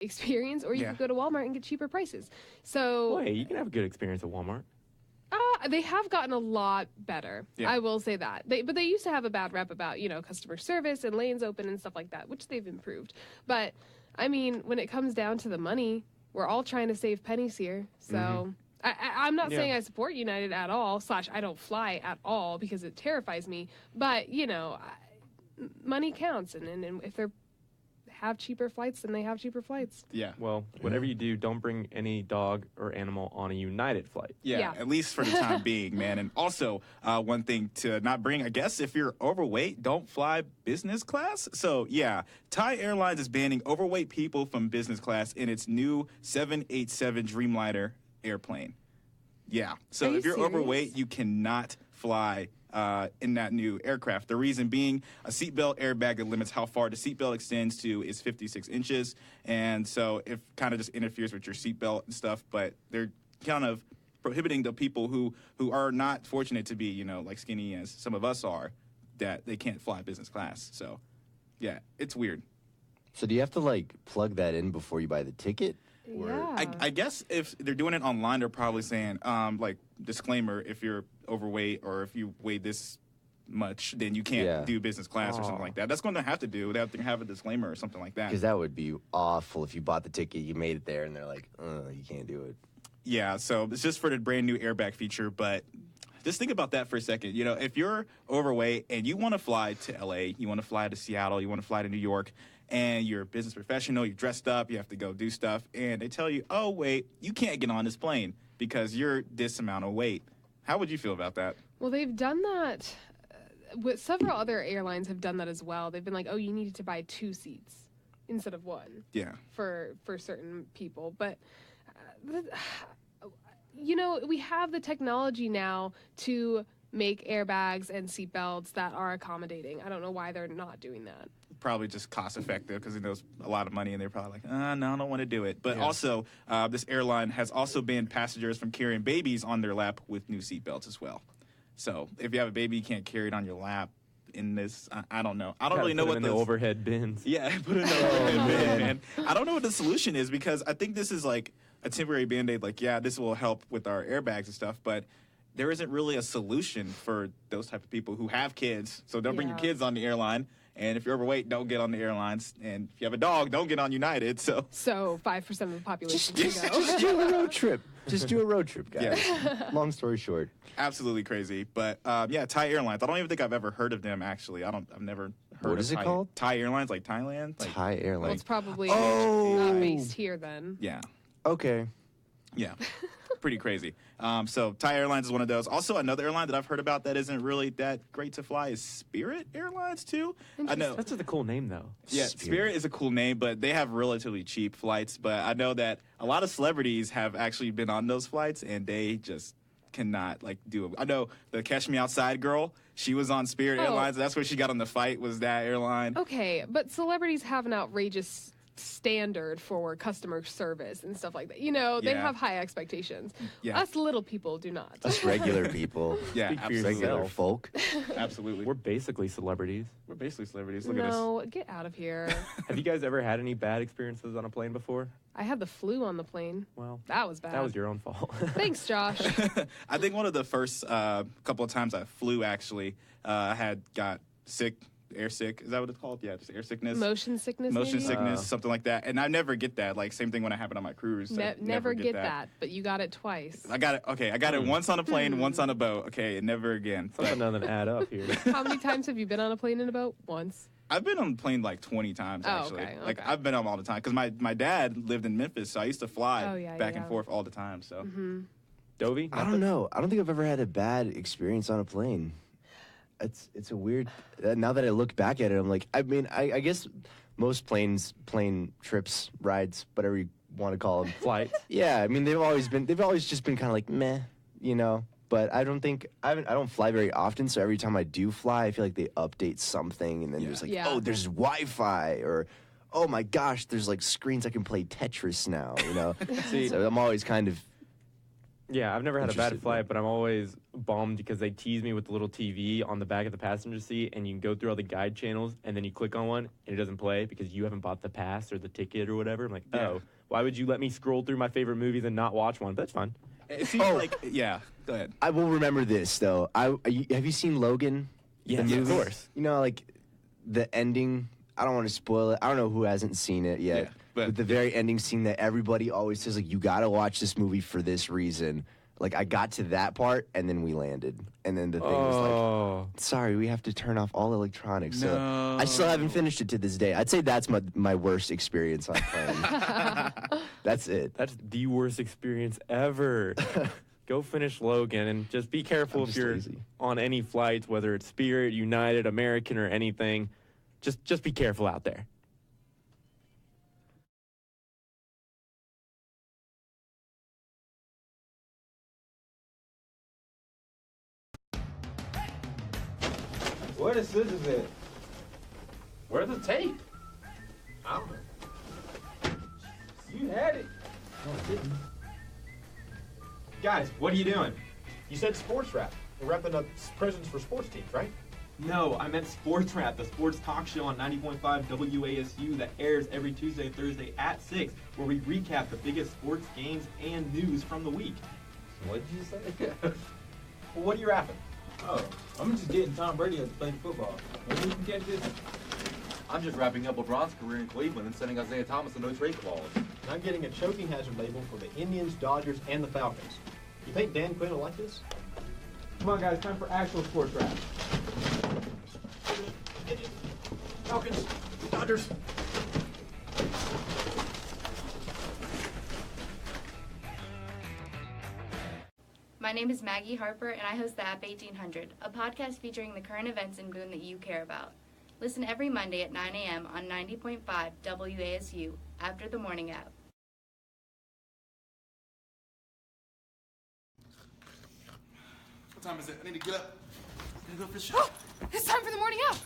experience, or you could go to Walmart and get cheaper prices. So Wait, you can have a good experience at Walmart. they have gotten a lot better. Yeah. I will say that. But they used to have a bad rep about, customer service and lanes open and stuff like that, which they've improved. But, I mean, when it comes down to the money, we're all trying to save pennies here. So I'm not saying I support United at all, / I don't fly at all because it terrifies me. But, money counts. And if they're have cheaper flights, then they have cheaper flights. Yeah. Well, whatever you do, don't bring any dog or animal on a United flight. Yeah, at least for the time being, man. And also, one thing to not bring, I guess, if you're overweight, don't fly business class. So, yeah, Thai Airlines is banning overweight people from business class in its new 787 Dreamliner airplane. Yeah. So if you're overweight, you cannot fly in that new aircraft. The reason being, a seatbelt airbag that limits how far the seatbelt extends to is 56 inches. And so it kind of just interferes with your seatbelt and stuff, but they're kind of prohibiting the people who are not fortunate to be, like skinny as some of us are, that they can't fly business class. So, yeah, it's weird. So do you have to, plug that in before you buy the ticket? Yeah. I guess if they're doing it online, they're probably saying, disclaimer, if you're overweight or if you weigh this much, then you can't do business class or something like that. That's going to have to do. They have to have a disclaimer or something like that. Because that would be awful if you bought the ticket, you made it there, and they're like, you can't do it. Yeah, so it's just for the brand new airbag feature, but just think about that for a second. If you're overweight and you want to fly to LA, you want to fly to Seattle, you want to fly to New York, and you're a business professional, you're dressed up, you have to go do stuff, and they tell you, oh, wait, you can't get on this plane because you're this amount of weight. How would you feel about that? Well, they've done that. Several other airlines have done that as well. They've been like, oh, you needed to buy 2 seats instead of 1. Yeah. For certain people. But, we have the technology now to make airbags and seatbelts that are accommodating. I don't know why they're not doing that. Probably just cost effective because it knows a lot of money and they're probably like, no, I don't want to do it. But also, this airline has also banned passengers from carrying babies on their lap with new seatbelts as well. So if you have a baby, you can't carry it on your lap in this. I don't know. I don't really know what the overhead bins. Yeah, put it in the overhead bin. And I don't know what the solution is because I think this is like a temporary Band-Aid. Like, yeah, this will help with our airbags and stuff, but there isn't really a solution for those type of people who have kids. So don't bring your kids on the airline. And if you're overweight, don't get on the airlines. And if you have a dog, don't get on United. So 5% of the population can go. Just do a road trip. Just do a road trip, guys. Long story short. Absolutely crazy. But Thai Airlines. I don't even think I've ever heard of them, actually. I've never heard What is it called? Thai Airlines, like Thailand? Thai Airlines. Well, it's probably not based here then. Yeah. Okay. Yeah. Pretty crazy. So Thai Airlines is one of those. Also, another airline that I've heard about that isn't really that great to fly is Spirit Airlines, too. I know. That's just a cool name, though. Yeah, Spirit is a cool name, but they have relatively cheap flights. But I know that a lot of celebrities have actually been on those flights, and they just cannot, do it. I know the Catch Me Outside girl, she was on Spirit Airlines. That's where she got on the fight, was that airline. Okay, but celebrities have an outrageous standard for customer service and stuff like that. They have high expectations. Yeah. Us little people do not. Us regular people. Yeah, regular folk. Absolutely. We're basically celebrities. We're basically celebrities. Look at us. No, get out of here. Have you guys ever had any bad experiences on a plane before? I had the flu on the plane. Well, that was bad. That was your own fault. Thanks, Josh. I think one of the first couple of times I flew, actually, I got sick. Air sick, is that what it's called? Yeah, just air sickness. Motion sickness, something like that. And I never get that. Same thing when it happened on my cruise. Never get that, but you got it twice. I got it. Okay, I got it once on a plane, once on a boat. Okay, never again. Something doesn't add up here. How many times have you been on a plane and a boat? Once. I've been on a plane 20 times, actually. Okay. I've been on all the time. Because my dad lived in Memphis, so I used to fly back and forth all the time. So, Dovy? I don't know. I don't think I've ever had a bad experience on a plane. It's a weird. Now that I look back at it, I'm like, I guess most plane trips, rides, whatever you want to call them, flights. Yeah, they've always just been kind of meh, But I don't fly very often, so every time I do fly, I feel like they update something, and then there's oh, there's Wi-Fi, or oh my gosh, there's screens I can play Tetris now, See, so I'm always kind of Yeah, I've never had a bad Interested, flight, but I'm always bummed because they tease me with the little TV on the back of the passenger seat, and you can go through all the guide channels, and then you click on one, and it doesn't play because you haven't bought the pass or the ticket or whatever. I'm like, oh, why would you let me scroll through my favorite movies and not watch one? But that's fine. It seems like, yeah, go ahead. I will remember this though. Have you seen Logan? Yes, The of movie? course. You know, like the ending. I don't want to spoil it. I don't know who hasn't seen it yet. Yeah, but the very ending scene that everybody always says, like, you got to watch this movie for this reason. Like, I got to that part, and then we landed. And then the thing was like, sorry, we have to turn off all electronics. So I still haven't finished it to this day. I'd say that's my worst experience on plane. That's it. That's the worst experience ever. Go finish Logan and just be careful if you're lazy. on any flights, whether it's Spirit, United, American, or anything. Just be careful out there. Where the scissors at? Where's the tape? I don't know. You had it. No, I didn't. Guys, what are you doing? You said sports rap. We're wrapping up presents for sports teams, right? No, I meant Sports Rap, the sports talk show on 90.5 WASU that airs every Tuesday and Thursday at 6, where we recap the biggest sports games and news from the week. What did you say? Well, what are you rapping? Oh, I'm just getting Tom Brady to play football. Maybe you can catch this. I'm just wrapping up LeBron's career in Cleveland and sending Isaiah Thomas a no-trade clause. And I'm getting a choking hazard label for the Indians, Dodgers, and the Falcons. You think Dan Quinn will like this? Come on, guys, time for actual sports rap. Falcons, Dodgers. My name is Maggie Harper, and I host the App 1800, a podcast featuring the current events in Boone that you care about. Listen every Monday at 9 a.m. on 90.5 WASU, after the morning app. What time is it? I need to get up. I gotta go for the show. It's time for the morning app!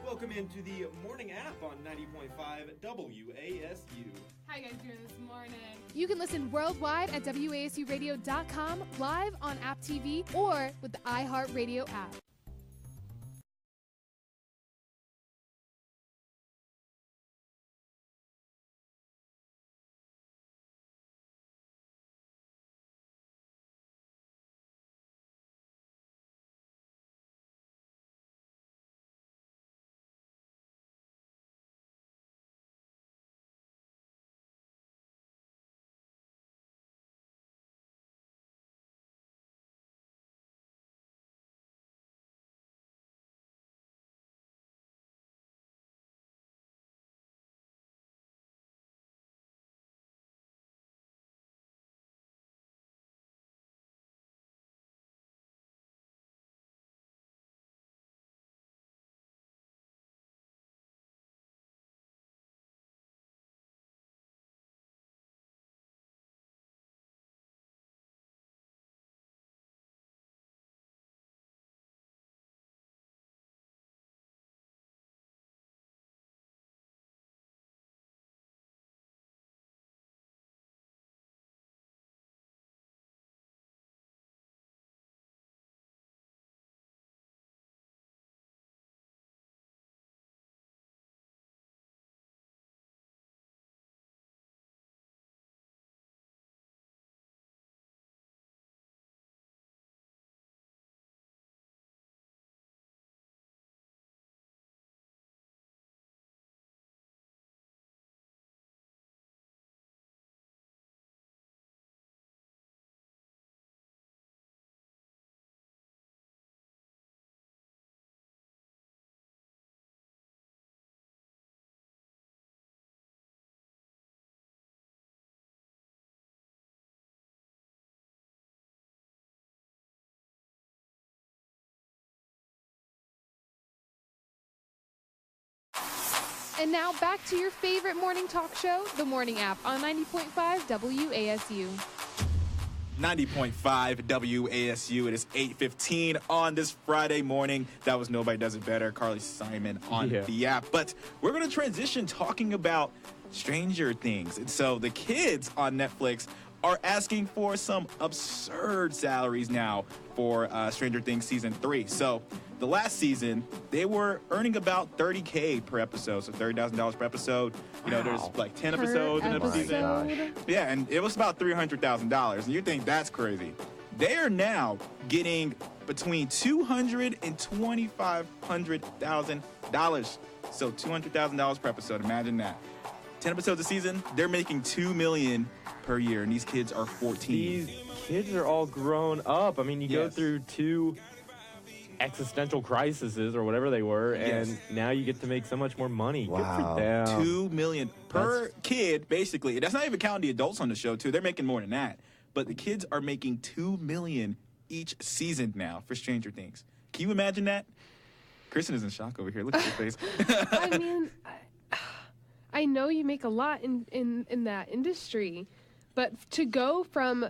Welcome into the morning app on 90.5 WASU. How you guys doing this morning? You can listen worldwide at WASUradio.com, live on App TV, or with the iHeartRadio app. And now back to your favorite morning talk show, The Morning App on 90.5 WASU. 90.5 WASU. It is 8:15 on this Friday morning. That was Nobody Does It Better, Carly Simon on the app. But we're going to transition talking about Stranger Things. And so the kids on Netflix are asking for some absurd salaries now for Stranger Things Season 3. So the last season, they were earning about $30K per episode, so $30,000 per episode. You know, there's like 10 episodes in a season. Yeah, and it was about $300,000, and you think that's crazy. They are now getting between $200,000 and $2,500,000. So $200,000 per episode, imagine that. 10 episodes a season, they're making $2 million per year, and these kids are 14. These kids are all grown up. I mean, you go through 2 existential crises or whatever they were, and now you get to make so much more money. Good for them. $2 million per kid, basically. That's not even counting the adults on the show, too. They're making more than that. But the kids are making $2 million each season now for Stranger Things. Can you imagine that? Kristen is in shock over here. Look at your face. I mean, I know you make a lot in that industry, but to go from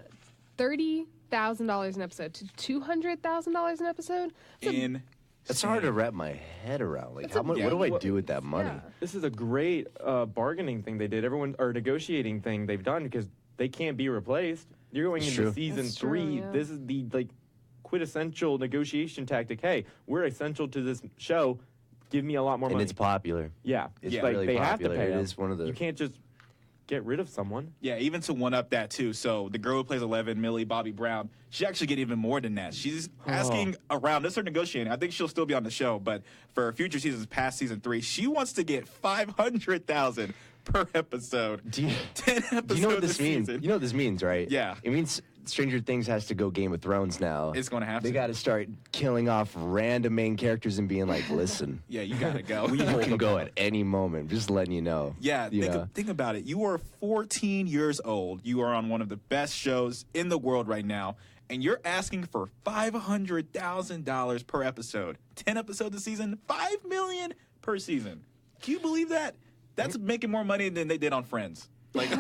$30,000 an episode to $200,000 an episode, it's hard to wrap my head around. Like, what do I do with that money? Yeah. This is a great bargaining thing they did. Or negotiating thing they've done, because they can't be replaced. You're going into season 3. This is the quintessential negotiation tactic. Hey, we're essential to this show. Give me a lot more money. And it's popular. Yeah. It's like really they popular. have to pay them. It is one of the... You can't just get rid of someone. Yeah, even to one-up that, too. So the girl who plays 11, Millie Bobby Brown, she actually get even more than that. She's asking around. This is her negotiating. I think she'll still be on the show, but for future seasons past season 3, she wants to get $500,000 per episode. 10 episodes. Do you know what this means? Season. You know what this means, right? Yeah. It means Stranger Things has to go Game of Thrones now. It's going to have They got to start killing off random main characters and being like, listen. Yeah, you got to go. You can go at any moment. Just letting you know. Yeah, think about it. You are 14 years old. You are on one of the best shows in the world right now, and you're asking for $500,000 per episode. 10 episodes a season, $5 million per season. Can you believe that? That's making more money than they did on Friends. Like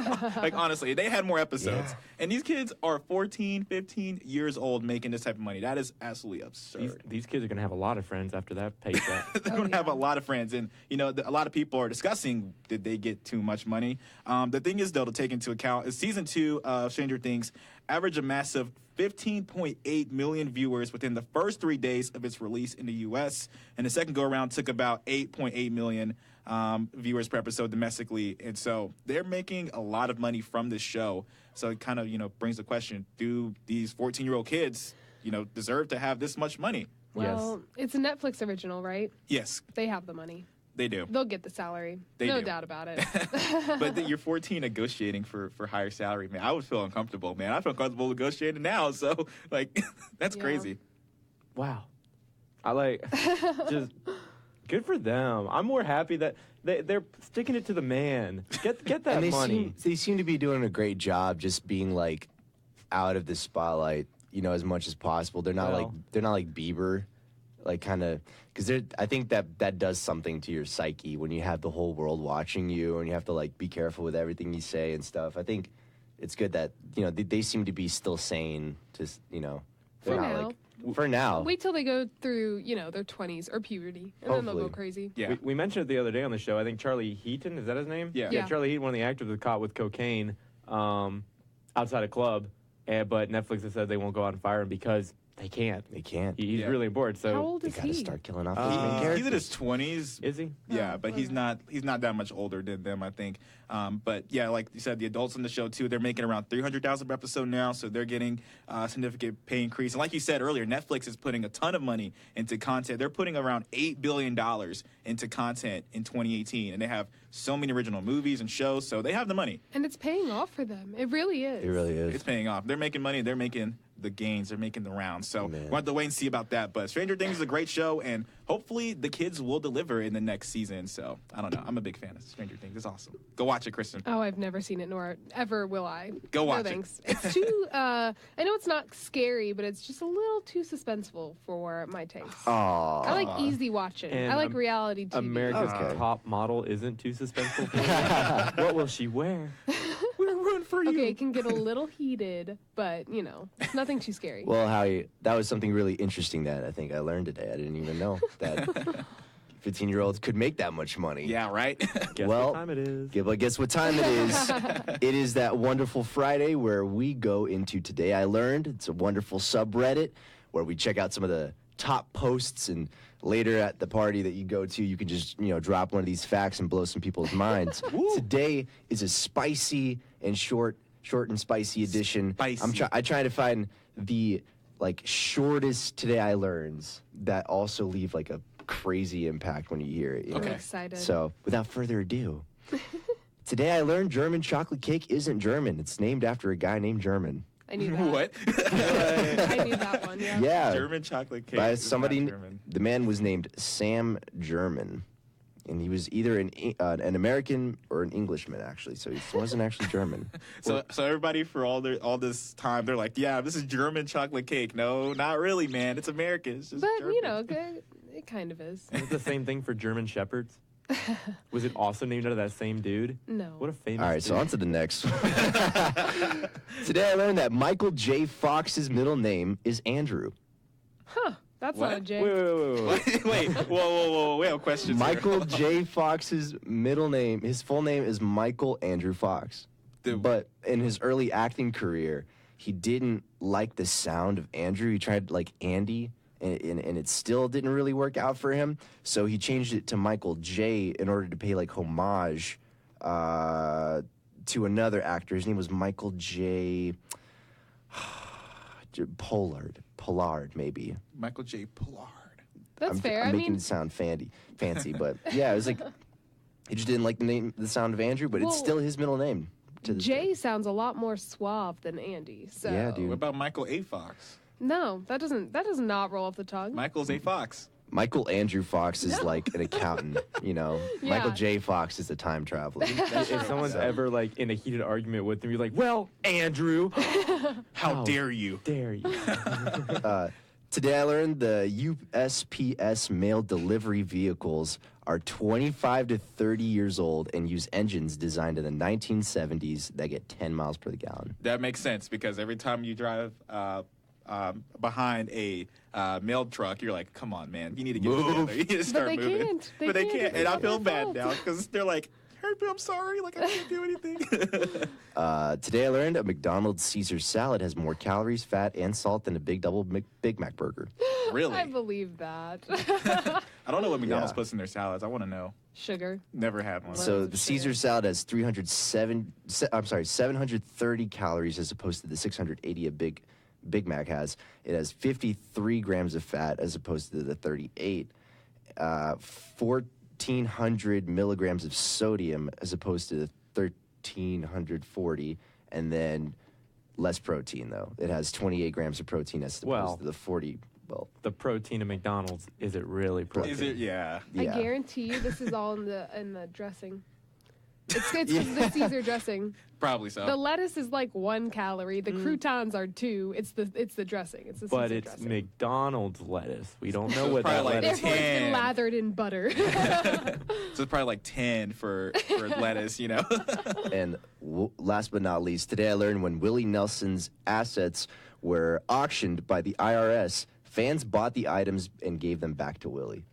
honestly, they had more episodes. And these kids are 14, 15 years old making this type of money. That is absolutely absurd. These kids are going to have a lot of friends after that paycheck. They're going to have a lot of friends. And, you know, a lot of people are discussing, did they get too much money? The thing is, though, to take into account is season 2 of Stranger Things averaged a massive 15.8 million viewers within the first 3 days of its release in the U.S. And the second go-around took about 8.8 million viewers per episode domestically. And so they're making a lot of money from this show. So it kind of, brings the question, do these 14-year-old kids, deserve to have this much money? Well, it's a Netflix original, right? Yes. They have the money. They do. They'll get the salary. No doubt about it. But you're 14 negotiating for higher salary, man. I would feel uncomfortable, man. I feel comfortable negotiating now. So, that's crazy. Wow. Just good for them. I'm more happy that they're sticking it to the man. Get that and money. They seem to be doing a great job just being out of the spotlight, as much as possible. They're not like Bieber, because I think that does something to your psyche when you have the whole world watching you and you have to be careful with everything you say and stuff. I think it's good that they seem to be still sane. For now. Wait till they go through, their 20s or puberty, and then they'll go crazy. Yeah. We mentioned it the other day on the show. I think Charlie Heaton, is that his name? Yeah. Charlie Heaton, one of the actors, was caught with cocaine outside a club, but Netflix has said they won't go out and fire him because they can't. He's really bored. So how old is they gotta he? start killing off these main characters. He's in his 20s. Is he? Yeah, but he's not that much older than them, I think. But yeah, like you said, the adults on the show too, they're making around $300,000 per episode now, so they're getting a significant pay increase. And like you said earlier, Netflix is putting a ton of money into content. They're putting around $8 billion into content in 2018, and they have so many original movies and shows, so they have the money. And it's paying off for them. It really is. It really is. It's paying off. They're making money. They're making the gains are making the rounds. So Man. we'll have to wait and see about that. But Stranger Things is a great show, and hopefully the kids will deliver in the next season. So I don't know. I'm a big fan of Stranger Things. It's awesome. Go watch it, Kristen. Oh, I've never seen it, nor ever will I. Go watch no, it. thanks. It's too, I know it's not scary, but it's just a little too suspenseful for my taste. Aw. I like easy watching. And I like reality TV. America's Okay. top model isn't too suspenseful for you. What will she wear? We're rooting for you. Okay, it can get a little heated, but, it's nothing too scary. Well, Howie, that was something really interesting that I think I learned today. I didn't even know that 15-year-olds could make that much money. Yeah, right? Guess Well, what time it is? Guess what time it is? It is that wonderful Friday where we go into Today I Learned. It's a wonderful subreddit where we check out some of the top posts, and later at the party that you go to, you can just, drop one of these facts and blow some people's minds. Today is a spicy and short and spicy edition. Spicy. I try to find the shortest Today I Learns that also leave a crazy impact when you hear it. I'm excited. So, without further ado, today I learned German chocolate cake isn't German. It's named after a guy named German. I knew that. What? I knew that one, yeah. Yeah. German chocolate cake. By is not somebody, German. the man was named Sam German. And he was either an American or an Englishman, actually. So he wasn't actually German. So everybody for all this time, they're like, yeah, this is German chocolate cake. No, not really, man. It's American. It's just But, German. it kind of is. Is it the same thing for German Shepherds? Was it also named after that same dude? No. What a famous All right, dude. so on to the next one. Today I learned that Michael J. Fox's middle name is Andrew. Huh. That's What? not a J. Wait. Wait, whoa. We have questions here. Michael J. Fox's middle name, his full name is Michael Andrew Fox. Dude. But in his early acting career, he didn't like the sound of Andrew. He tried Andy, and it still didn't really work out for him. So he changed it to Michael J. in order to pay homage to another actor. His name was Michael J. Pollard, maybe. Michael J. Pollard. That's fair. I'm I making mean, it sound fancy, but yeah, it was he just didn't like the sound of Andrew, but it's Well, still his middle name. To this Jay day. sounds a lot more suave than Andy. So Yeah, dude. What about Michael A. Fox? No, that does not roll off the tongue. Michael's A. Fox. Michael Andrew Fox is like an accountant, Michael Yeah. J. Fox is a time traveler. If someone's ever in a heated argument with him, you're like, well, Andrew, How dare you? dare you? Today I learned the USPS mail delivery vehicles are 25 to 30 years old and use engines designed in the 1970s that get 10 miles per gallon. That makes sense because every time you drive behind a mail truck, you're like, come on, man, you need to get together. You need to start they moving. can't. They But they can't. can't. It's And I not feel their bad fault. now because they're like, I'm sorry. I can't do anything. Today I learned a McDonald's Caesar salad has more calories, fat, and salt than a Big Mac burger. Really? I believe that. I don't know what McDonald's Yeah. puts in their salads. I want to know. Sugar. Never had one. So Loads the of Caesar sugar. salad has 730 calories as opposed to the 680 a Big Mac has. It has 53 grams of fat as opposed to the 38. 1,400 milligrams of sodium as opposed to the 1,340, and then less protein though. It has 28 grams of protein as opposed Well, to the 40. Well, The protein of McDonald's, is it really protein? Is it? Yeah. yeah. I guarantee you this is all in the dressing. It's the Caesar dressing. Probably so. The lettuce is 1 calorie. The croutons are 2. It's the dressing. It's the But Caesar it's dressing. McDonald's lettuce. We don't know So what that probably like lettuce Therefore, it's 10. lathered in butter. So it's probably 10 for lettuce, And last but not least, today I learned when Willie Nelson's assets were auctioned by the IRS, fans bought the items and gave them back to Willie.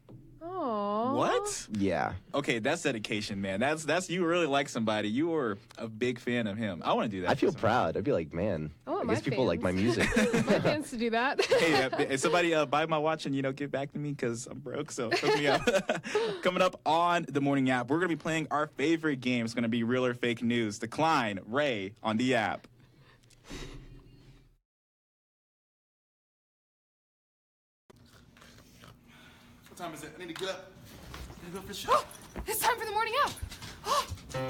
Aww. What? Yeah. Okay, that's dedication, man. That's you really like somebody. You were a big fan of him. I want to do that. I feel for somebody. proud. I'd be like, man, I want I my guess people like my fans. music. My fans to do that. Hey, if somebody buy my watch and give back to me because I'm broke, so hook me up. Coming up on the morning app, we're gonna be playing our favorite game. It's gonna be Real or Fake News. Decline Ray on the app. What time is it? I need to get up. I need to go for sure. It's time for the morning app.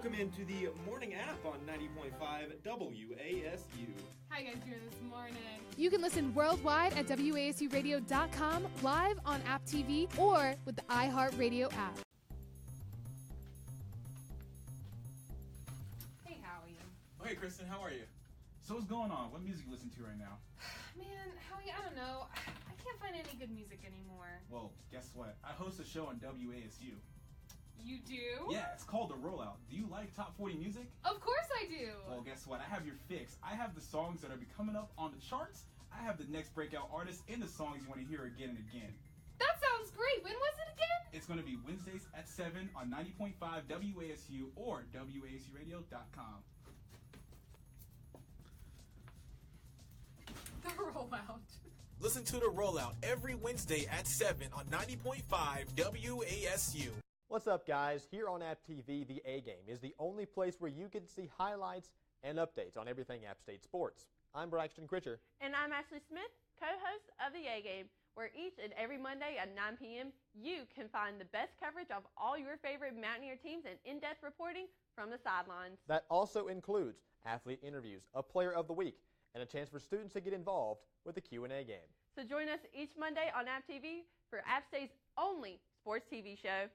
Welcome into the morning app on 90.5 WASU. How you guys doing this morning? You can listen worldwide at WASUradio.com, live on App TV, or with the iHeartRadio app. Hey, Howie. Oh, hey, Kristen, how are you? So what's going on? What music you listen to right now? Man, Howie, I don't know. I can't find any good music anymore. Well, guess what? I host a show on WASU. You do? Yeah, it's called The Rollout. Do you like top 40 music? Of course I do. Well, guess what? I have your fix. I have the songs that are coming up on the charts. I have the next breakout artists and the songs you want to hear again and again. That sounds great. When was it again? It's going to be Wednesdays at 7 on 90.5 WASU or WASUradio.com. The Rollout. Listen to The Rollout every Wednesday at 7 on 90.5 WASU. What's up, guys? Here on App TV, the A Game is the only place where you can see highlights and updates on everything App State sports. I'm Braxton Critcher. And I'm Ashley Smith, co-host of the A Game, where each and every Monday at 9 p.m. you can find the best coverage of all your favorite Mountaineer teams and in-depth reporting from the sidelines. That also includes athlete interviews, a player of the week, and a chance for students to get involved with the Q&A game. So join us each Monday on App TV for App State's only sports TV show.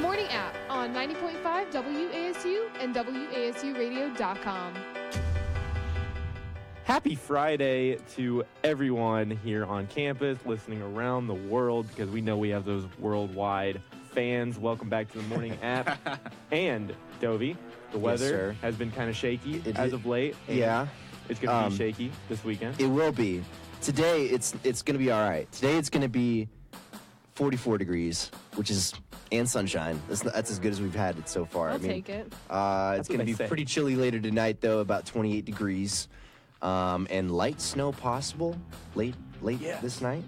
Morning App on 90.5 WASU and WASUradio.com. Happy Friday to everyone here on campus, listening around the world, because we know we have those worldwide fans. Welcome back to the Morning App. And, Dovy, the weather has been kind of shaky as of late. Yeah. It's going to be shaky this weekend. It will be. Today, it's going to be all right. Today, it's going to be 44 degrees, and sunshine. That's as good as we've had it so far. I'll take it. It's going to be pretty chilly later tonight, though, about 28 degrees. And light snow possible late this night.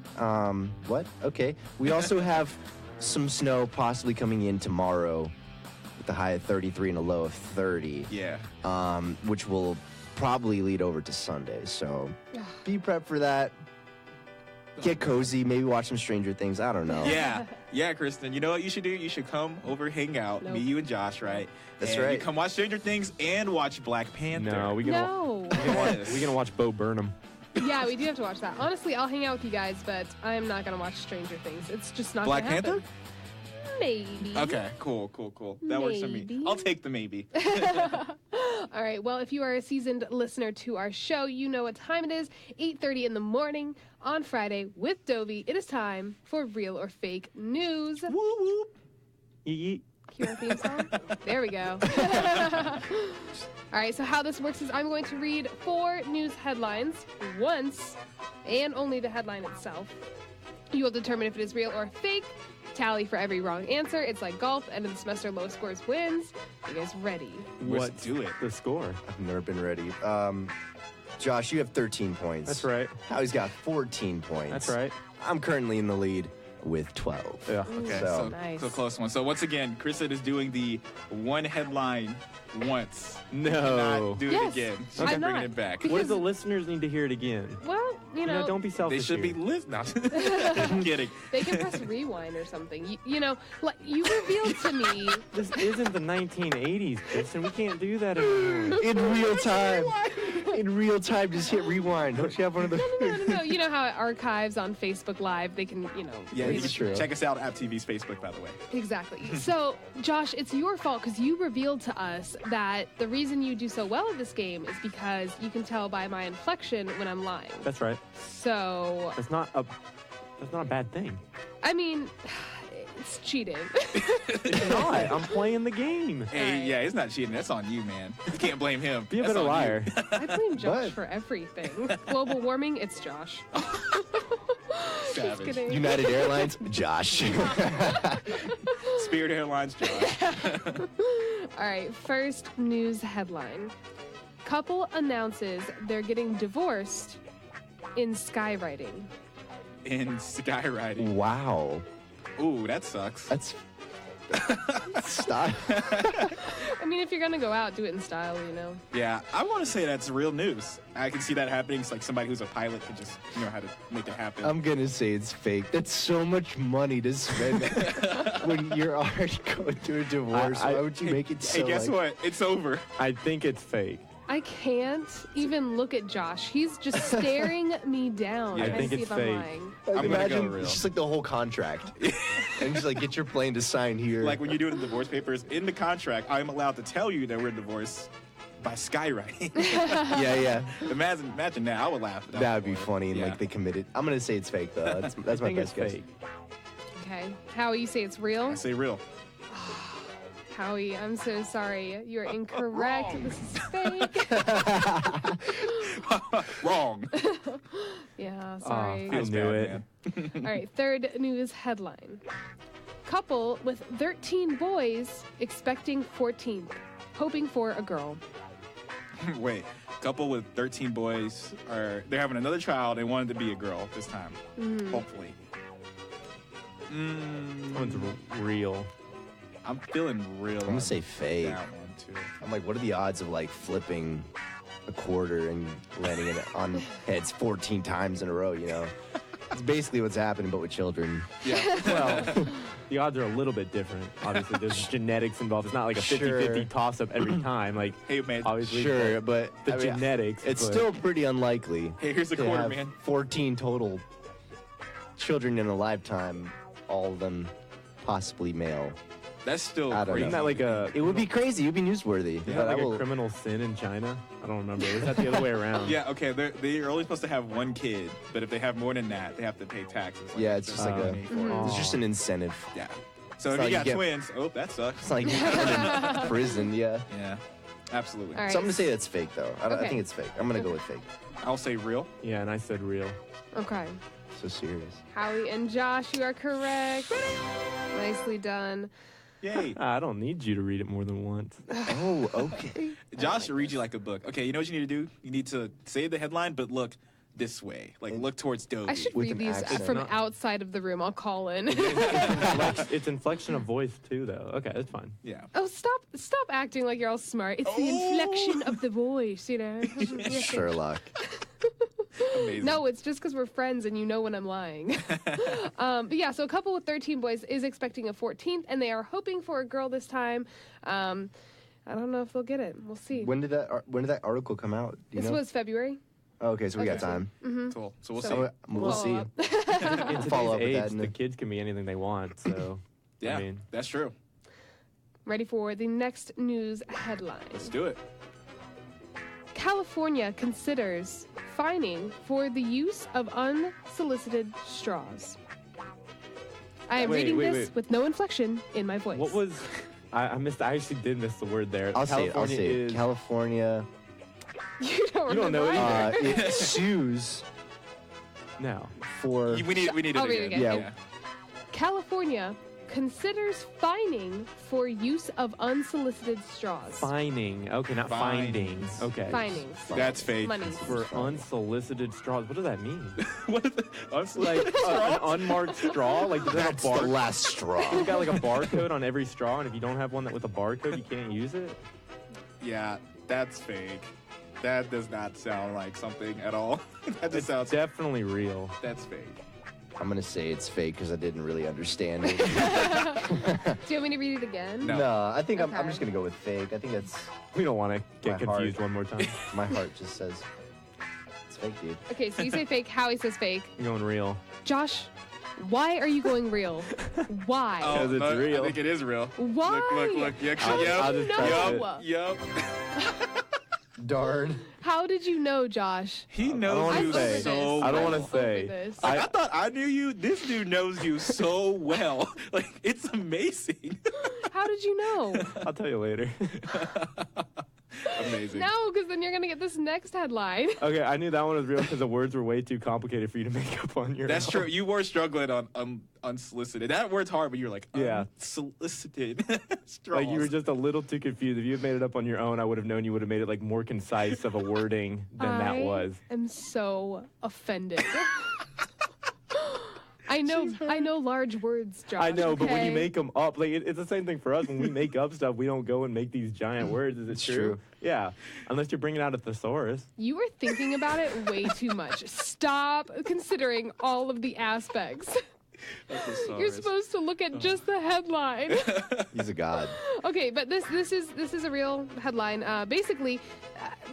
What? Okay. We also have some snow possibly coming in tomorrow with a high of 33 and a low of 30. Yeah. Which will probably lead over to Sunday. So be prepped for that. Get cozy, maybe watch some Stranger Things. I don't know. Yeah, Kristen. You know what you should do? You should come over, hang out, me, you, and Josh, right? That's and right. You come watch Stranger Things and watch Black Panther. No, we're gonna watch Bo Burnham. Yeah, we do have to watch that. Honestly, I'll hang out with you guys, but I'm not gonna watch Stranger Things. It's just not Black gonna happen. Panther? Maybe. Okay, cool. That works for me. I'll take the maybe. All right, well, if you are a seasoned listener to our show, you know what time it is. 8:30 in the morning on Friday with Dovy. It is time for Real or Fake News. Woo woo. Yeet. Cue our theme song. There we go. All right, so how this works is I'm going to read 4 news headlines once, and only the headline itself. You will determine if it is real or fake. Tally for every wrong answer. It's like golf. End of the semester, lowest scores wins. You guys ready? Let's do it. The score. I've never been ready. Josh, you have 13 points. That's right. Howie's got 14 points. That's right. I'm currently in the lead with 12. Yeah. Okay, So, so close one. So once again, Kristen is doing the one headline once. No. Cannot do Yes, it again. She's I'm bringing not. it back. What if the listeners need to hear it again? Well, you know, Don't be They selfish. should be here. listening. I'm kidding. they can press rewind or something. You know, like you revealed to me. This isn't the 1980s, Kristen. We can't do that anymore. in real time. In real time, just hit rewind. Don't you have one of those? No. You know how it archives on Facebook Live? They can, Yeah, It's you can true. check us out at TV's Facebook, by the way. Exactly. So, Josh, it's your fault because you revealed to us that the reason you do so well at this game is because you can tell by my inflection when I'm lying. That's right. So, That's not a bad thing. I mean, it's cheating. It's not. I'm playing the game. Hey, Alright. yeah, it's not cheating. That's on you, man. You can't blame him. Be a That's better on you. liar. I blame Josh What? for everything. Global warming, it's Josh. Just Savage. kidding. United Airlines, Josh. Spirit Airlines, Josh. All right, first news headline. Couple announces they're getting divorced in skywriting. In skywriting. Wow. Ooh, that sucks. That's style. I mean, if you're going to go out, do it in style, you know. Yeah, I want to say that's real news. I can see that happening. It's like somebody who's a pilot could just know how to make it happen. I'm gonna say it's fake. That's so much money to spend when you're already going through a divorce. Why would you make it so? Hey, guess what? It's over. I think it's fake. I can't even look at Josh. He's just staring me down. Yeah, I trying think to see it's if fake. I'm lying. I'm gonna Imagine go real. it's just like the whole contract, and just like get your plane to sign here. Like when you're doing the divorce papers, in the contract, I'm allowed to tell you that we're divorced by skywriting. yeah. Imagine that. I would laugh. at That would be funny, and Yeah. like they committed. I'm gonna say it's fake though. That's I my think it's best guess. fake. Okay. Howie, you say it's real? I say real. Howie, I'm so sorry. You're incorrect. This is fake. Wrong. Yeah, sorry. I knew it. All right, third news headline. Couple with 13 boys expecting 14th, hoping for a girl. Wait, couple with 13 boys they're having another child. They wanted to be a girl this time. Hopefully. That one's real. I'm feeling real. I'm gonna say fake. That one too. I'm like, what are the odds of like flipping a quarter and landing it on heads 14 times in a row? You know, it's basically what's happening, but with children. Yeah. Well, the odds are a little bit different. Obviously, there's genetics involved. It's not like a 50-50 toss-up every time. Like, Hey, man. obviously, Sure, but the I mean, genetics. It's but- still pretty unlikely. Hey, here's a to quarter, have man. 14 total children in a lifetime, all of them possibly male. That's still I don't crazy. Isn't that like a? It would be crazy. It would be newsworthy. Isn't But that I like will- a criminal sin in China? I don't remember. Or is that the other way around? Yeah, okay. They're only supposed to have one kid, but if they have more than that, they have to pay taxes. Like Yeah, it's just like a. money for it. It's just an incentive. Yeah. So It's if like you you got get- twins, oh, that sucks. It's like in prison. Yeah. Yeah, absolutely. All right. So I'm gonna say that's fake though. I Okay. think it's fake. I'm gonna go with fake. I'll say real. Yeah, and I said real. Okay. So serious. Howie and Josh, you are correct. Nicely done. Yay. I don't need you to read it more than once. Oh, okay. Josh will read you like a book. Okay, you know what you need to do? You need to say the headline, but look this way. Like, look towards Dovy. I should With read an these accent. from outside of the room. I'll call in. It's inflection of voice too, though. Okay, that's fine. Yeah. Oh, stop acting like you're all smart. It's the inflection of the voice, you know. Sherlock. Amazing. No, it's just because we're friends and you know when I'm lying. But yeah, so a couple with 13 boys is expecting a 14th, and they are hoping for a girl this time. I don't know if they'll get it. We'll see. When did that article come out? Do you This know? was February. Oh, okay, so we got time. Cool. So we'll So- see. We'll see. Follow up. In Follow up today's with age, that. the kids can be anything they want. So, Yeah, I mean, that's true. Ready for the next news headline. Let's do it. California considers fining for the use of unsolicited straws. I am Wait, reading wait, this wait. with no inflection in my voice. what was? I missed. I actually did miss the word there. I'll say it. California is- California You don't You don't know remember either. it sues No. for. We need it I'll read it again. again. Yeah. California considers fining for use of unsolicited straws. Fining. Okay, not finding. Fines. Okay. Finings. That's fake. Money. For unsolicited straws. What does that mean? What is it? Like an unmarked straw? Like does it have That's a bar? the last straw. It's got like a barcode on every straw, and if you don't have one that with a barcode, you can't use it. Yeah, that's fake. That does not sound like something at all. That just It's sounds. definitely real. That's fake. I'm gonna say it's fake because I didn't really understand it. Do you want me to read it again? No. No, I think I'm Okay. just gonna go with fake. I think that's We don't want to get My confused heart. one more time. my heart just says it's fake, dude. Okay, so you say fake. Howie says fake. I'm going real. Josh, why are you going real? Why? Because it's no, real. I think it is real. Why? Look. You How actually, did I'll you just trust know? Yup. Darn. How did you know, Josh? He I don't knows wanna you say. so I don't well. want to say. this. I thought I knew you. This dude knows you so well. Like, it's amazing. How did you know? I'll tell you later. Amazing. No, because then you're gonna get this next headline. Okay, I knew that one was real because the words were way too complicated for you to make up on your That's own. true. You were struggling on unsolicited. That word's hard, but you're like, Yeah. unsolicited. Like you were just a little too confused. If you had made it up on your own, I would have known you would have made it like more concise of a wording than that was. I'm so offended. I know large words, Josh. I know, but when you okay? make them up, like it's the same thing for us. When we make up stuff, we don't go and make these giant words. Is it It's true? true. Yeah, unless you're bringing out a thesaurus. You are thinking about it way too much. Stop considering all of the aspects. You're supposed to look at just the headline. He's a god. Okay, but this is a real headline. Basically,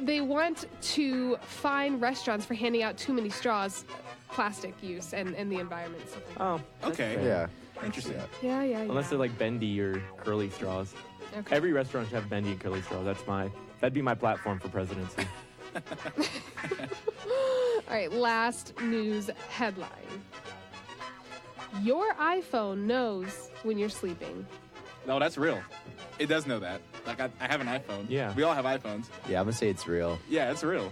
they want to fine restaurants for handing out too many straws, plastic use, and the environment. Stuff like that. Oh, that's Okay. fair. Yeah. Interesting. Yeah. Unless they're like bendy or curly straws. Okay. Every restaurant should have bendy and curly straws. That'd be my platform for presidency. All right, last news headline. Your iPhone knows when you're sleeping. No, that's real. It does know that. Like, I have an iPhone. Yeah. We all have iPhones. Yeah, I'm gonna say it's real. Yeah, it's real.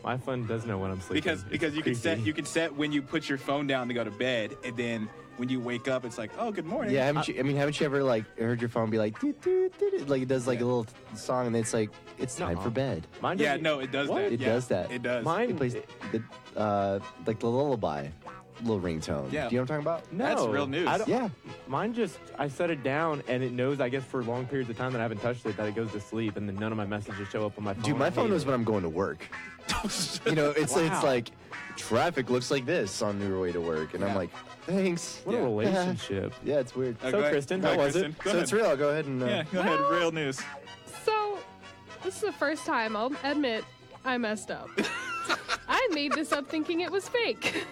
My phone does know when I'm sleeping. Because It's you can set when you put your phone down to go to bed, and then when you wake up, it's like, oh, good morning. Yeah, haven't you ever like heard your phone be like doot, doot, doot, doot, like it does like a little song and then it's like it's time for bed. Mine Yeah, doesn't- no, it does What? that. It Yeah, does that. It does. Mine It plays like the lullaby little ringtone. Yeah. Do you know what I'm talking about? No, That's real news. I don't- Yeah. Mine just, I set it down and it knows, I guess, for long periods of time that I haven't touched it, that it goes to sleep, and then none of my messages show up on my phone. Dude, my I phone hate knows it. when I'm going to work. You know, it's Wow. like traffic looks like this on your way to work, and I'm Yeah. like, thanks. What a Yeah. relationship. Yeah, it's weird. Go So, ahead. Kristen, Go how ahead, was it? Kristen. Go So ahead. it's real. I'll go ahead and Yeah, go ahead. Real news. So, this is the first time I'll admit I messed up. I made this up thinking it was fake.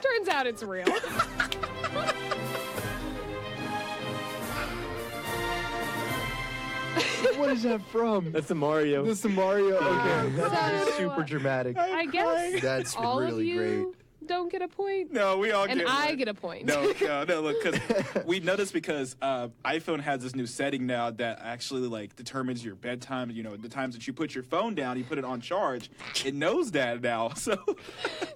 Turns out it's real. What is that from? That's the Mario. That's the Mario. Okay, So, that's super dramatic. I guess That's all really of you great. don't get a point. No, we all and get I one. get a point. No, look, because we noticed because iPhone has this new setting now that actually like determines your bedtime. You know, the times that you put your phone down, you put it on charge. It knows that now. So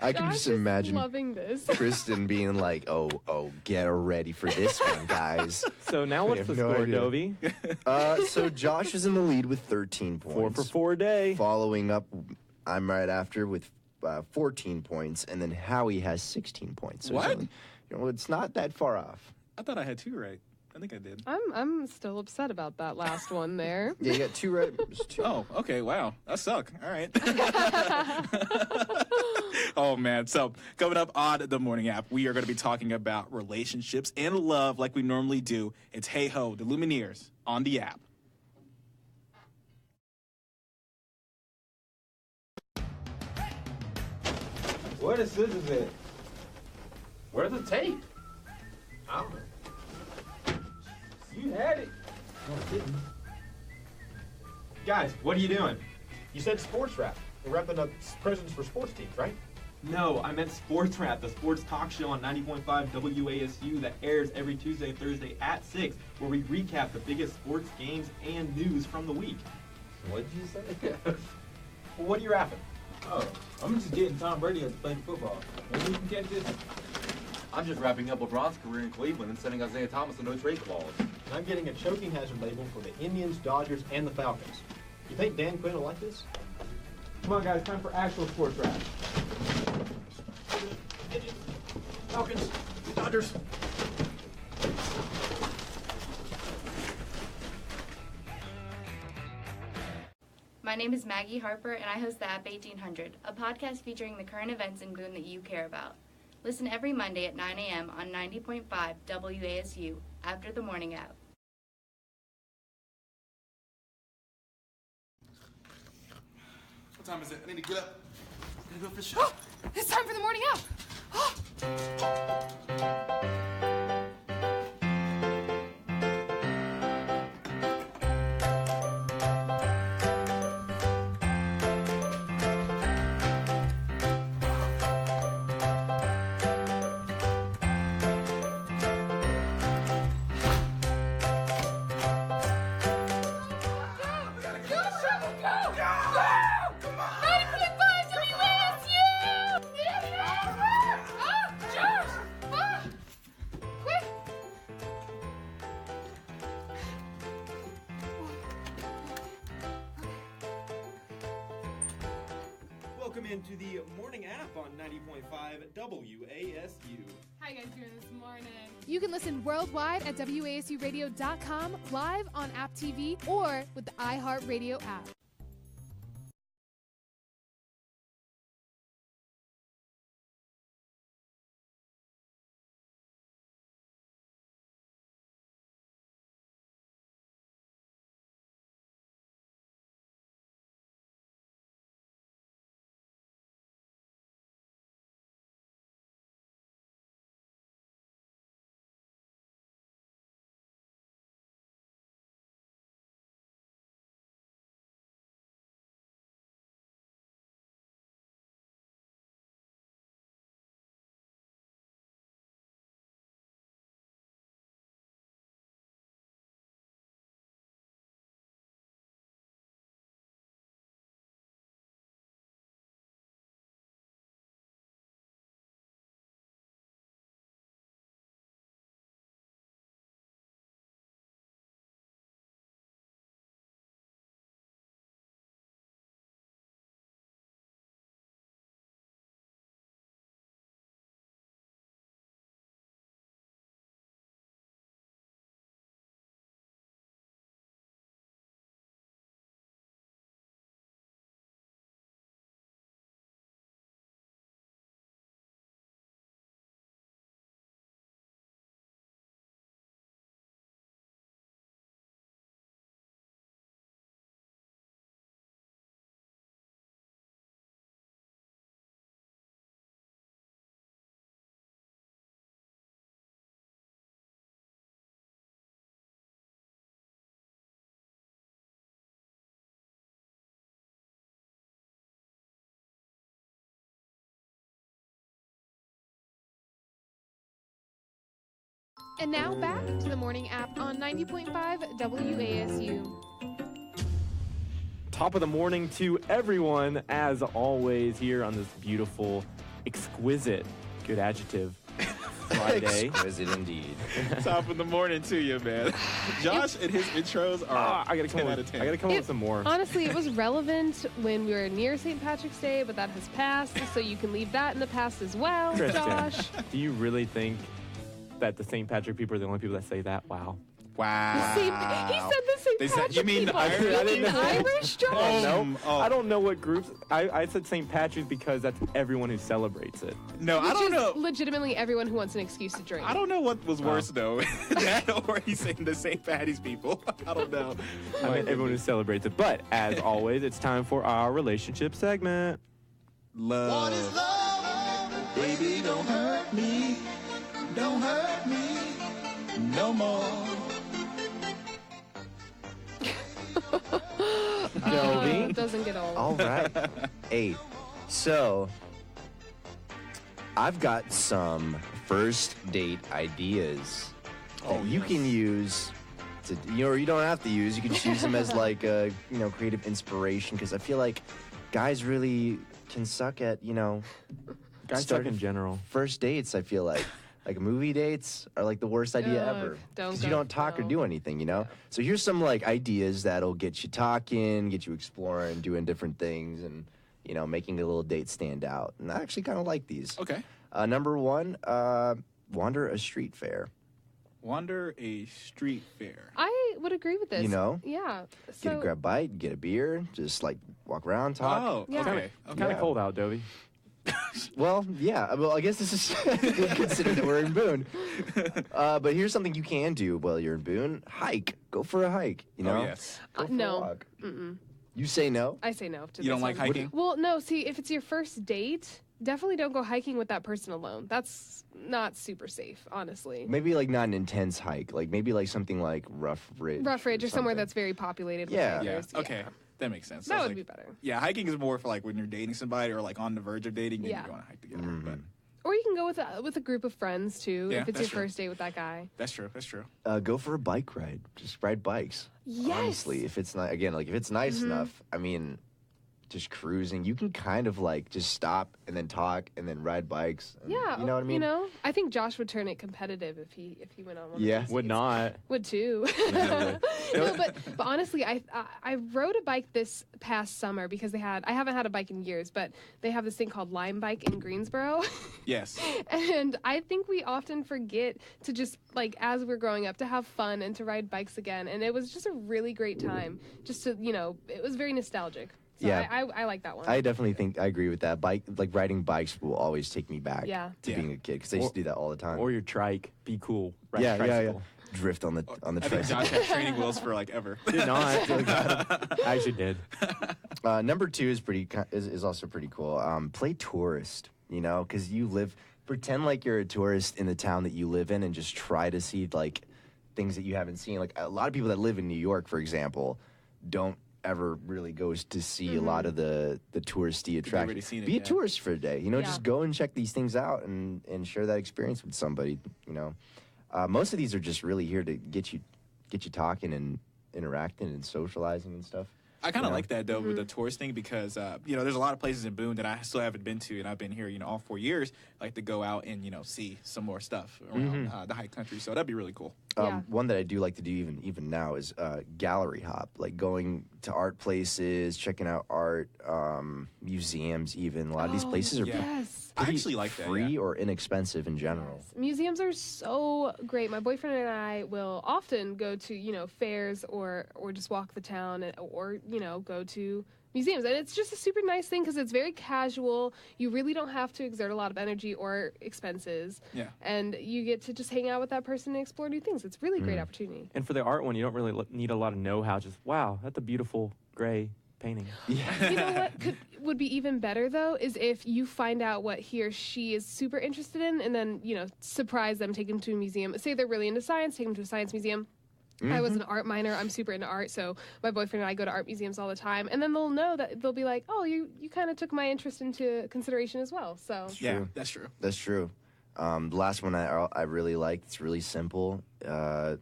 I can Josh just is imagine loving this. Kristen being like, "Oh, get ready for this one, guys." So now I what's have the no score, idea. Dovy? So Josh is in the lead with 13 points. 4 for 4 day. Following up, I'm right after with 14 points, and then Howie has 16 points. So What? It's only, it's not that far off. I thought I had 2 right. I think I did. I'm still upset about that last one there. Yeah, you got 2 right. It's 2. Oh, okay. Wow. I suck. All right. Oh, man. So, coming up on the morning app, we are going to be talking about relationships and love like we normally do. It's Hey Ho, the Lumineers on the app. Where the scissors at? Where's the tape? I don't know. You had it. No, I didn't. Guys, what are you doing? You said sports rap. We're wrapping up presents for sports teams, right? No, I meant Sports Rap, the sports talk show on 90.5 WASU that airs every Tuesday and Thursday at 6, where we recap the biggest sports games and news from the week. What did you say? Well, what are you rapping? Oh, I'm just getting Tom Brady up to play football. Maybe we can catch this. I'm just wrapping up LeBron's career in Cleveland and sending Isaiah Thomas a no-trade clause. And I'm getting a choking hazard label for the Indians, Dodgers, and the Falcons. You think Dan Quinn will like this? Come on, guys, time for actual sports rap. Falcons, Dodgers. My name is Maggie Harper, and I host the App 1800, a podcast featuring the current events in Boone that you care about. Listen every Monday at 9 a.m. on 90.5 WASU after the morning app. What time is it? I need to get up. Gotta go for sure. It's time for the morning app. Welcome into the morning app on 90.5 WASU. How you guys doing this morning? You can listen worldwide at WASUradio.com, live on App TV, or with the iHeartRadio app. And now back to the morning app on 90.5 WASU. Top of the morning to everyone, as always, here on this beautiful, exquisite, good adjective, Friday. Exquisite indeed. Top of the morning to you, man. Josh and his intros are I gotta 10 out of 10. I gotta come up with some more. Honestly, it was relevant when we were near St. Patrick's Day, but that has passed, so you can leave that in the past as well, Kristen, Josh. do you really think that the St. Patrick people are the only people that say that? Wow. Wow. He said the St. They said- Patrick you mean people. Irish? You I mean didn't know. Irish, Josh? No, I don't know what groups. I said St. Patrick's because that's everyone who celebrates it. No, I Which don't is know. legitimately everyone who wants an excuse to drink. I don't know what was worse, though. That or he's saying the St. Patty's people. I don't know. I mean, everyone who celebrates it. But as always, it's time for our relationship segment. Love. What is love? Baby, don't hurt me. Don't hurt me no more. Dovy. Doesn't get old. All right. Hey, so I've got some first date ideas that you can use to, or you don't have to use. You can choose them as like a, creative inspiration, because I feel like guys really can suck at, Guys suck starting in general. first dates. I feel like movie dates are like the worst idea Ugh, ever, don't because you go- don't talk or no. do anything, So here's some like ideas that'll get you talking, get you exploring, doing different things, and making a little date stand out. And I actually kind of like these. Okay. Number one, wander a street fair. Wander a street fair. I would agree with this. Yeah. So, Get a grab bite, get a beer, just like walk around, talk. Oh, Yeah. okay. Kind of cold out, Dovy. Well, yeah. Well, I guess this is considered that we're in Boone. But here's something you can do while you're in Boone: hike. Go for a hike. Oh, yes. Go for a no. walk. Mm-mm. You say no? I say no to You this don't like one. hiking? Well, no. See, if it's your first date, definitely don't go hiking with that person alone. That's not super safe, honestly. Maybe like not an intense hike. Like maybe like something like Rough Ridge. Rough Ridge or somewhere something. that's very populated Yeah. with Yeah. hikers. Okay. That makes sense. That So would it's be like- better. Yeah, hiking is more for like when you're dating somebody or like on the verge of dating and Yeah. you go on a hike together. Mm-hmm. But Or you can go with a group of friends too, Yeah, if it's that's your true. first date with that guy. that's true. That's true. Go for a bike ride. Just ride bikes. Yes. Honestly, if it's not if it's nice enough, I mean, just cruising, you can kind of like just stop and then talk and then ride bikes. And, Yeah. you know what I mean? I think Josh would turn it competitive if he went on one. Yeah. Of those Would dates. not. Would too. Yeah, No, but honestly, I rode a bike this past summer because I haven't had a bike in years, but they have this thing called Lime Bike in Greensboro. Yes. And I think we often forget to just, like, as we're growing up, to have fun and to ride bikes again. And it was just a really great time. Just to, it was very nostalgic. So Yeah. I like that one. I definitely think I agree with that. Riding bikes will always take me back Yeah. to being a kid, because I used to do that all the time. Or your trike. Be cool. Ride a yeah. tricycle. Drift on the I think tricycle. Josh had training wheels for like ever. Did not. I actually did. Number two is also pretty cool. Play tourist, because pretend like you're a tourist in the town that you live in, and just try to see like things that you haven't seen. Like a lot of people that live in New York, for example, don't ever really goes to see a lot of the touristy already attractions. seen it, Be a yeah. tourist for a day, Yeah. just go and check these things out and share that experience with somebody, Most of these are just really here to get you talking and interacting and socializing and stuff. I kind of Yeah. like that though with the tourist thing because there's a lot of places in Boone that I still haven't been to, and I've been here all 4 years. I like to go out and see some more stuff around the high country, so that'd be really cool. Yeah. One that I do like to do even now is gallery hop, like going to art places, checking out art, museums. Even a lot of these places are yes. I actually like that, free yeah. or inexpensive in general. Museums are so great. My boyfriend and I will often go to, fairs or just walk the town or go to museums. And it's just a super nice thing because it's very casual. You really don't have to exert a lot of energy or expenses. Yeah. And you get to just hang out with that person and explore new things. It's a really great opportunity. And for the art one, you don't really need a lot of know-how. Just, wow, that's a beautiful gray painting. You know what would be even better though is if you find out what he or she is super interested in, and then surprise them, take them to a museum. Say they're really into science, take them to a science museum. I was an art minor. I'm super into art, so my boyfriend and I go to art museums all the time. And then they'll know that they'll be like, "Oh, you kind of took my interest into consideration as well." So Yeah, that's true. That's true. The last one I really liked. It's really simple. Go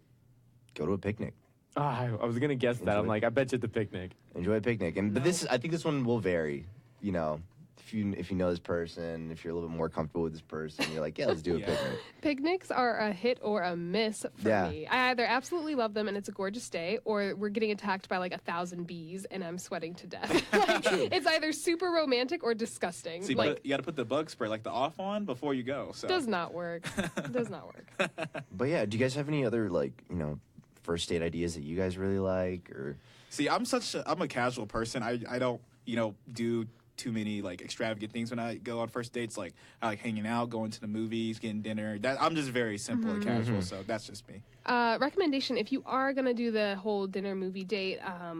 to a picnic. I was gonna guess that. I'm like, I bet you at the picnic. Enjoy a picnic, but I think this one will vary. You know, if you know this person, if you're a little bit more comfortable with this person, you're like, yeah, let's do a picnic. Picnics are a hit or a miss for me. I either absolutely love them and it's a gorgeous day, or we're getting attacked by like 1,000 bees and I'm sweating to death. It's either super romantic or disgusting. See, but you got to put the bug spray, like the off on, before you go. So. Does not work. Does not work. But yeah, do you guys have any other first date ideas that you guys really like? Or see, I'm a casual person. I don't do too many like extravagant things when I go on first dates. Like I like hanging out, going to the movies, getting dinner. I'm just very simple and casual, so that's just me. Recommendation: if you are gonna do the whole dinner movie date,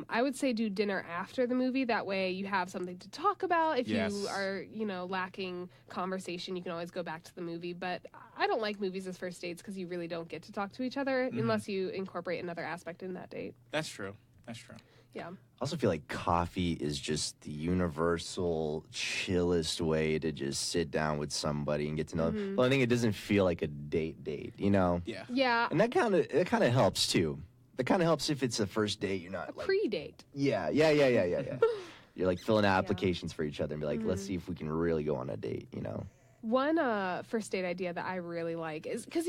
I would say do dinner after the movie. That way you have something to talk about. If you are lacking conversation, you can always go back to the movie. But I don't like movies as first dates because you really don't get to talk to each other unless you incorporate another aspect in that date. That's true. That's true. Yeah. I also feel like coffee is just the universal chillest way to just sit down with somebody and get to know them. Well, I think it doesn't feel like a date, you know? Yeah. Yeah. And that kind of helps too. That kind of helps if it's a first date. You're not like pre-date. Yeah. You're like filling out applications for each other and be like, let's see if we can really go on a date, you know? One first date idea that I really like is because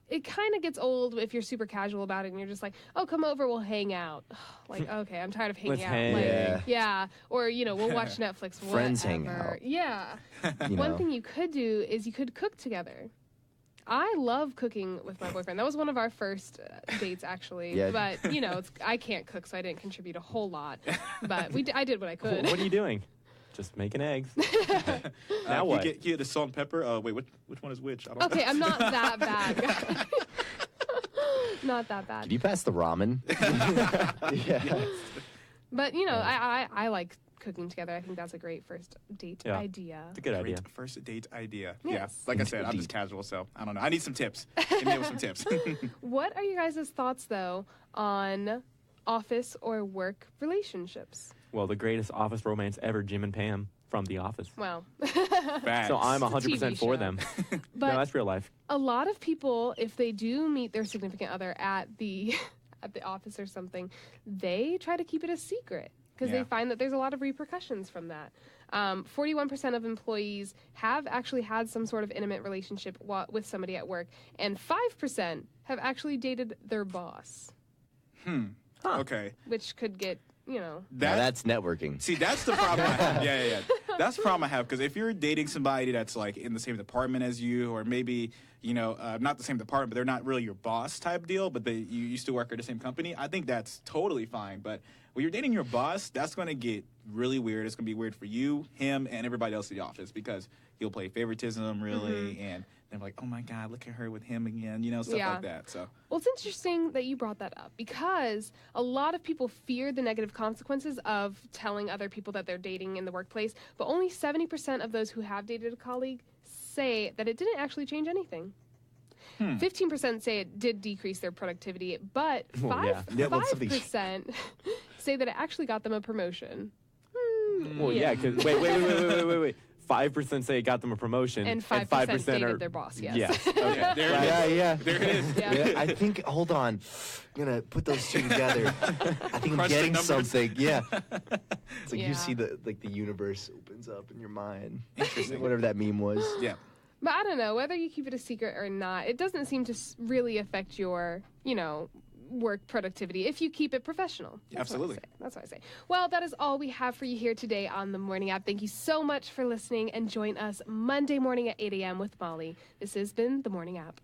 it kind of gets old if you're super casual about it and you're just like, oh, come over, we'll hang out. Like, okay, I'm tired of hanging out. Like, or, we'll watch Netflix, Friends hang out. Yeah. One thing you could do is you could cook together. I love cooking with my boyfriend. That was one of our first dates, actually. Yeah. But, I can't cook, so I didn't contribute a whole lot. But I did what I could. What are you doing? Just making eggs. Now what? You get the salt and pepper. Wait, which one is which? I don't Okay, know. I'm not that bad. Not that bad. Did you pass the ramen? Yeah. But I like cooking together. I think that's a great first date idea. It's a good idea. First date idea. Yes. Yeah. Like I said, I'm just casual, so I don't know. I need some tips. Give me some tips. What are you guys' thoughts though on office or work relationships? Well, the greatest office romance ever, Jim and Pam from The Office. Wow. So I'm 100% for them. But no, that's real life. A lot of people, if they do meet their significant other at the office or something, they try to keep it a secret because they find that there's a lot of repercussions from that. 41% of employees have actually had some sort of intimate relationship with somebody at work, and 5% have actually dated their boss. Okay. Which could get, that's networking. See, that's the problem I have. Yeah. That's the problem I have, because if you're dating somebody that's like in the same department as you, or maybe, not the same department, but they're not really your boss type deal, but you used to work at the same company, I think that's totally fine. But when you're dating your boss, that's going to get really weird. It's going to be weird for you, him, and everybody else in the office, because you'll play favoritism, really, and they're like, oh my God, look at her with him again, stuff like that. So. Well, it's interesting that you brought that up, because a lot of people fear the negative consequences of telling other people that they're dating in the workplace, but only 70% of those who have dated a colleague say that it didn't actually change anything. 15% say it did decrease their productivity, but 5% say that it actually got them a promotion. Well, because wait. 5% say it got them a promotion, and 5% dated their boss. Yes. Okay. There it is. Yeah, I think. Hold on, I'm gonna put those two together. I think I'm getting something. Yeah. It's like you see the universe opens up in your mind. Interesting. Whatever that meme was. Yeah. But I don't know whether you keep it a secret or not. It doesn't seem to really affect your, work productivity if you keep it professional. Absolutely. That's what I say. Well, that is all we have for you here today on the Morning App. Thank you so much for listening, and join us Monday morning at 8 a.m. with Molly. This has been the Morning App.